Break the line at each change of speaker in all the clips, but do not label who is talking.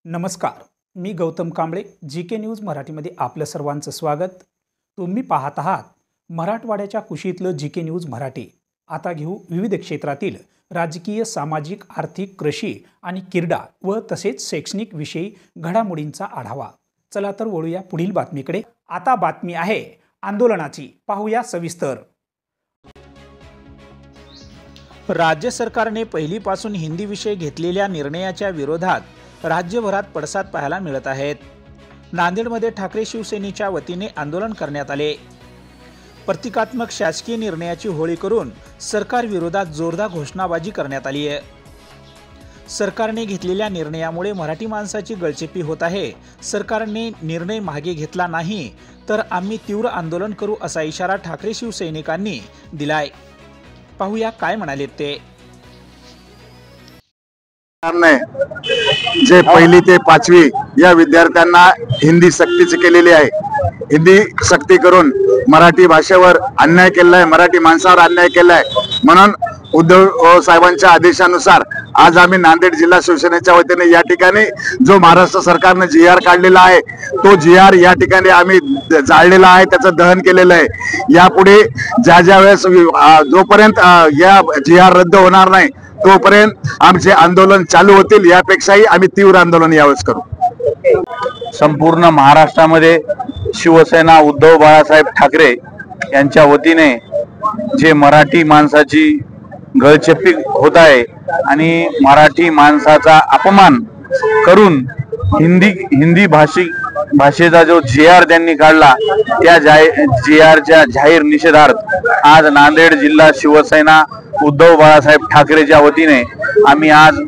नमस्कार, मी Gautam Kamble GK news मराठीमध्ये आपलं सर्वांचं स्वागत। तुम्ही पाहत आहात मराठवाड्याच्या कुशीतलं जीके न्यूज मराठी। आता घेऊ विविध क्षेत्रातील राजकीय, सामाजिक, आर्थिक, कृषी आणि क्रीडा व तसेच शैक्षणिक विषयी घडामोडींचा आढावा। चला तर वळूया पुढील बातमीकडे। आता बातमी आहे आंदोलनाची, पाहूया सविस्तर। राज्य सरकारने पहिलीपासून हिंदी विषय घेतलेल्या निर्णयाच्या विरोधात राज्यभरात पडसाद पाहायला मिळत आहेत। नांदेडमध्ये ठाकरे शिवसेनेच्या वतीने आंदोलन करण्यात आले। प्रतिकात्मक शासकीय निर्णयाची होळी करून सरकार विरोधात जोरदार घोषणाबाजी करण्यात आली आहे। सरकारने घेतलेल्या निर्णयामुळे मराठी माणसाची गळचेपी होत आहे। सरकारने निर्णय मागे घेतला नाही तर आम्ही तीव्र आंदोलन करू असा इशारा ठाकरे शिवसैनिकांनी दिलाय। पाहूया काय म्हणाले ते।
जे पहिली ते पाचवी या विद्यार्थ्यांना हिंदी सक्तीची केलेली आहे। हिंदी सक्ती करून मराठी भाषेवर अन्याय केला आहे, मराठी माणसावर अन्याय केला आहे। म्हणून उद्धव साहेबांच्या आदेशानुसार आज आम्ही नांदेड जिल्हा शिवसेनेच्या वतीने या ठिकाणी जो महाराष्ट्र सरकारने जी.आर. काढलेला आहे तो जी.आर. या ठिकाणी आम्ही जाळलेला आहे, त्याचं दहन केलेलं आहे। यापुढे ज्या वेळेस जोपर्यंत या जी.आर. रद्द होणार नाही तोपर्यंत आमचे आंदोलन चालू होतील। यापेक्षाही आम्ही तीव्र आंदोलन यावेळेस करू।
संपूर्ण महाराष्ट्रामध्ये शिवसेना उद्धव बाळासाहेब ठाकरे यांच्या वतीने जे मराठी माणसाची गळचेपी होत आहे आणि मराठी माणसाचा अपमान करून हिंदी भाषेचा जो जी.आर. त्यांनी काढला त्या जी.आर.च्या जाहीर निषेधार्थ आज नांदेड जिल्हा शिवसेना उद्धव बाळासाहेब ठाकरेच्या वतीने आम्ही आज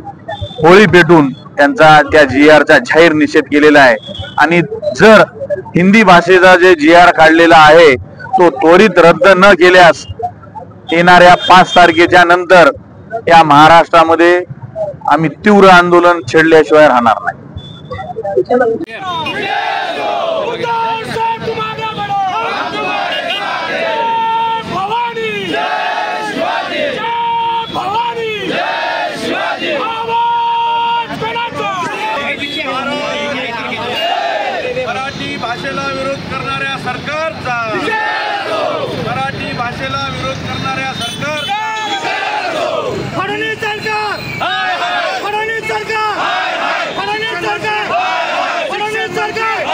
होळी पेटून त्यांचा त्या जी.आर.चा जाहीर निषेध केलेला आहे। आणि जर हिंदी भाषेचा जे जी.आर. काढलेला आहे तो त्वरित रद्द न केल्यास येणाऱ्या 5 तारखेच्या नंतर या महाराष्ट्रामध्ये आम्ही तीव्र आंदोलन छेडल्याशिवाय राहणार नाही।
मराठी भाषेला विरोध करणाऱ्या सरकारचा, मराठी भाषेला विरोध करणाऱ्या सरकारचा फडणवीस सरकार, फडणवीस सरकार, फडणवीस सरकार, फडणवीस सरकार,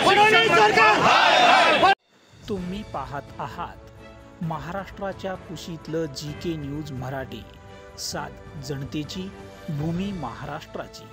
फडणवीस सरकार।
तुम्ही पाहत आहात महाराष्ट्राच्या कुशीतलं जीके न्यूज मराठी। सात जनतेची, भूमी महाराष्ट्राची।